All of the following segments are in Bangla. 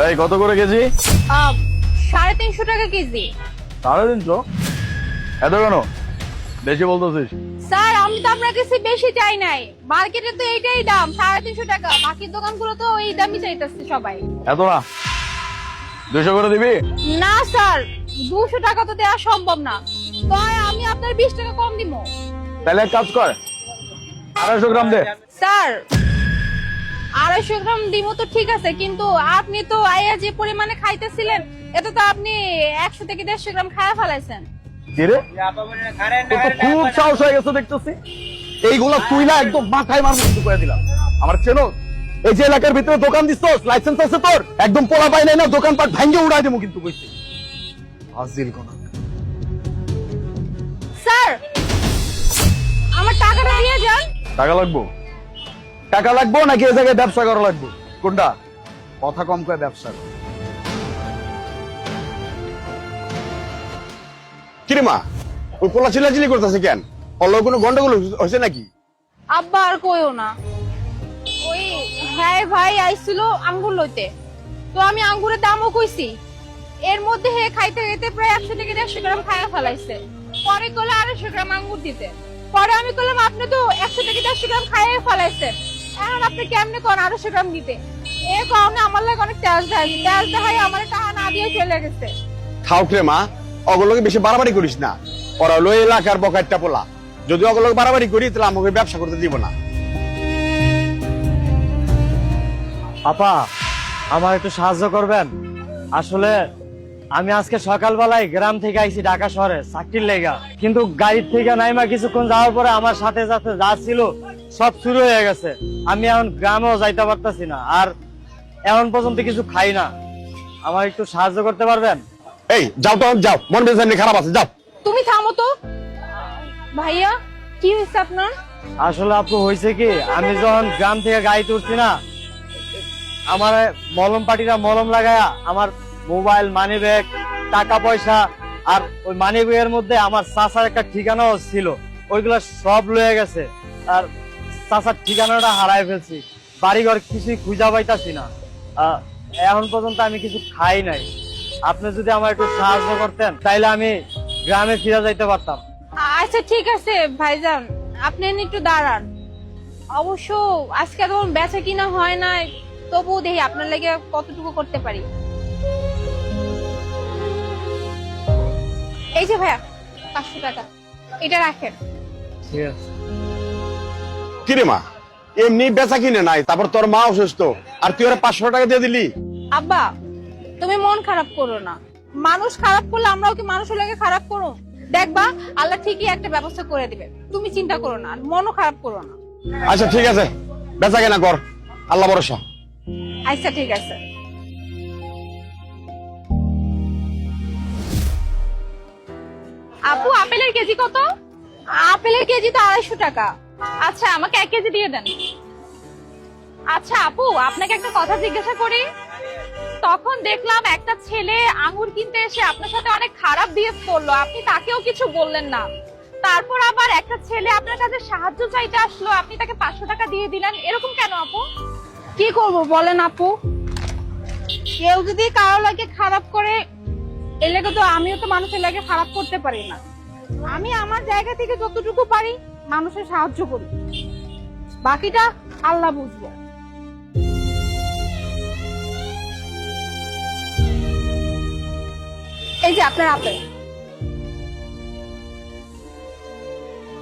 এই কত করে কেজি? 350 টাকা কেজি। 350? এত কেন? বেশি বলতেছিস। স্যার আমি তো আপনার কাছে বেশি চাই নাই, মার্কেটে তো এইটাই দাম 350 টাকা, বাকি দোকানগুলো তো এই দামই চাইতেছে সবাই। এত না, 200 করে দিবি? না স্যার, 200 টাকা তো দেওয়া সম্ভব না, তাই আমি আপনার 20 টাকা কম দিব। তাহলে এক কাজ কর, 250 গ্রাম দে। স্যার 250 গ্রাম দিব তো ঠিক আছে, কিন্তু আপনি তো আয়া যে পরিমাণে খাইতেছিলেন এতে তো আপনি 100 থেকে 150 গ্রাম খায়া ফেলাইছেন। কি রে, তোর তো খুব সাহস হয়ে গেছে দেখতেছি। এইগুলা তুই না একদম মাথায় মার মতো করে দিলাম। আমার চেনো, এই যে এলাকার ভিতরে দোকান দিছস, লাইসেন্স আছে তোর? একদম পোলা পাই নাই না, দোকানপাট ভাঙ্গে উড়াই দেবো কিন্তু কইছি। হাজিল কোন স্যার আমার টাকাটা দিয়ে যান। টাকা লাগবো? টাকা লাগবো নাকি এই জায়গায় ব্যবসা করা লাগবো? কোনটা? কথা কম করে ব্যবসা কর। কিরে মা, ওই পোলা চিল্লাচিল্লি করতেছে কেন? হলো কোনো গন্ডগোল হয়েছে নাকি? আব্বা আর কইও না, ওই হ্যাঁ ভাই আইছিল আঙ্গুর লইতে, তো আমি আঙ্গুরের দামও কইছি, এর মধ্যে হে খাইতে খাইতে প্রায় 100 থেকে 150 গ্রাম খায়া ফেলাইছে। পরে কইলো 250 গ্রাম আঙ্গুর দিতে, পরে আমি কইলাম আপনি তো 100 থেকে 150 গ্রাম খাইয়া ফেলাইছেন, এখন আপনি কেমনে কোন 250 গ্রাম দিতে? এ কারণে আমার লাগে অনেক তেজ দেখাই আমার টাকা না দিয়ে চলে গেছে। খাওক রে মা, অগলোকে বেশি বাড়াবাড়ি করিস না। ওরা হলো এলাকার বকাইটা পোলা, যদি অগলোকে বাড়াবাড়ি করি তাহলে আমাকে ব্যবসা করতে দিব না। আপা আমার একটু সাহায্য করবেন? আসলে আমি আজকে সকালবেলায় গ্রাম থেকে আইছি ঢাকা শহরে চাকরির লেগা, কিন্তু গাড়ির থেকে নাইমা কিছুক্ষণ যাওয়ার পরে আমার সাথে সাথে যা ছিল সব শুরু হয়ে গেছে। আমি এখন গ্রামেও যাইতে পারতাছি না, আর এখন পর্যন্ত কিছু খাই না। আমার একটু সাহায্য করতে পারবেন? এই যাও তো, যাও, মন মেজাজ খারাপ আছে, যাও। তুমি থামো তো ভাইয়া, কি হয়েছে আপনার? আসলে আপু হয়েছে কি, আমি যখন গ্রাম থেকে গাড়িতে উঠছি না, আমার মলম পাটিরা মলম লাগায়া আমার মোবাইল, মানি ব্যাগ, টাকা পয়সা, আর ওই মানি ব্যাগের মধ্যে আমার চাচার একটা ঠিকানাও ছিল, ওইগুলা সব লয়ে গেছে। আর চাচার ঠিকানাটা হারাই ফেলছি, বাড়িঘর কিছুই খুঁজা পাইতাছি না। এখন পর্যন্ত আমি কিছু খাই নাই। আপনি যদি আমার একটু সাহায্য করতেন তাইলে আমি গ্রামে ফিরে যাইতে পারতাম। আচ্ছা ঠিক আছে ভাইজান, আপনি একটু দাঁড়ান। অবশ্য আজকে তখন বেচা কিনা হয় নাই, তবুও দেখি আপনার লাগে কতটুকু করতে পারি। এই যে ভাইয়া 500 টাকা, এটা রাখেন। ঠিক আছে। কিরে মা, এমনি বেচা কিনে নাই, তারপর তোর মা অসুস্থ, আর তুই ওরা 500 টাকা দিয়ে দিলি? আব্বা তুমি মন খারাপ করো না, মানুষ খারাপ করলে আমরাও কি মানুষের লাগে খারাপ করো? দেখবা আল্লাহ ঠিকই একটা ব্যবস্থা করে দিবে, তুমি চিন্তা করো না, মনও খারাপ করো না। আচ্ছা ঠিক আছে, বেচা কেনা কর, আল্লাহ ভরসা। আচ্ছা ঠিক আছে। আপু আপেলের কেজি কত? আপেলের কেজি তো 250 টাকা। আচ্ছা আমাকে 1 কেজি দিয়ে দেন। আচ্ছা আপু আপনাকে একটা কথা জিজ্ঞাসা করি, তখন দেখলাম একটা ছেলে আঙ্গুর কিনতে এসে আপনার সাথে অনেক খারাপ বিহেভ করলো, আপনি তাকেও কিছু বললেন না, তারপর আবার একটা ছেলে আপনার কাছে সাহায্য চাইতে আসলো, আপনি তাকে 500 টাকা দিয়ে দিলেন, এরকম কেন আপু? কি করব বলেন আপু, কেউ যদি কারো লাগে খারাপ করে এলাকা তো আমিও তো মানুষের লাগে খারাপ করতে পারি না, আমি আমার জায়গা থেকে যতটুকু পারি মানুষের সাহায্য করি, বাকিটা আল্লাহ বুঝবে। এই যে আপনার আপেল,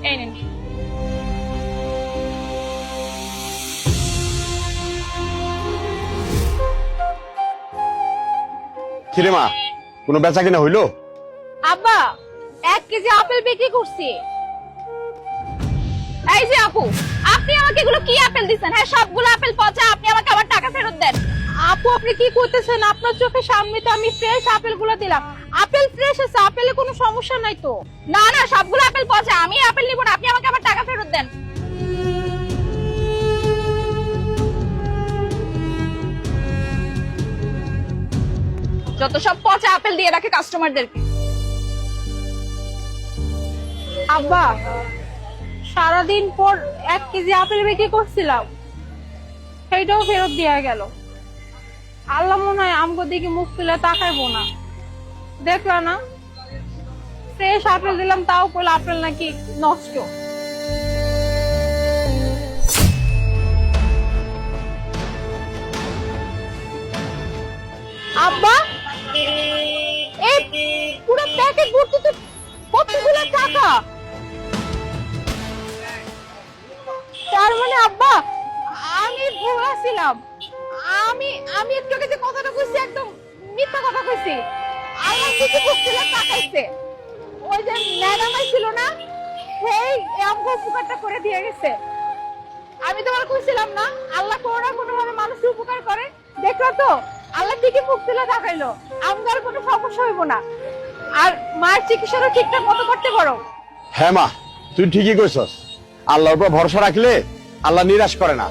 এই নিন। কিরে মা, কোনো বেচা কিনা হইলো? আব্বা 1 কেজি আপেল বিক্রি করছি। এই যে আপু আপনি আমাকে এগুলো কি আপেল দিচ্ছেন? হ্যাঁ সবগুলো আপেল পচা, আপনি আমাকে আবার টাকা ফেরত দেন। আপু আপনি কি করতেছেন? আপনার চোখের সামনে তো আমি ফ্রেশ আপেল গুলো দিলাম, আপেল ফ্রেশ আছে, আপেলে কোনো সমস্যা নাই তো। না না সবগুলো আপেল পচা, আমি আপেল নিব না, আপনি আমাকে আবার টাকা ফেরত দেন। যত সব পচা আপেল দিয়ে রাখে কাস্টমারদেরকে। আব্বা সারাদিন পর 1 কেজি আপেল বিক্রি করছিলাম, সেইটাও ফেরত দেয়া গেল। আল্লাহ মনে হয় আমগো দিকে মুখ তুলে তাকাইবো না। দেখলা না, ফ্রেশ আপেল দিলাম, তাও কইলো আপেল নাকি নষ্ট। আব্বা, এই পুরো প্যাকেট ভর্তি তো কতগুলো টাকা। তার মানে আব্বা আমি ভুল ছিলাম, আমি আমি একটু আগে যে কথাটা কইছি একদম মিথ্যা কথা কইছি। আল্লাহ কিছু করছিল তাকাইছে, ওই যে ম্যাডাম ছিল না, সেই আমগো উপকারটা করে দিয়ে গেছে। আমি তোমার কইছিলাম না আল্লাহ কোনো না কোনো ভাবে মানুষের উপকার করে। দেখো তো আল্লাহ ঠিকই মুখ তুলে দেখাইলো, আমগার কোনো সমস্যা হইব না। আর মায়ের চিকিৎসাটা ঠিকঠাক মতো করতে পারো। হ্যাঁ মা, তুই ঠিকই কইছস। আল্লাহর উপর ভরসা রাখলে আল্লাহ নিরাশ করে না।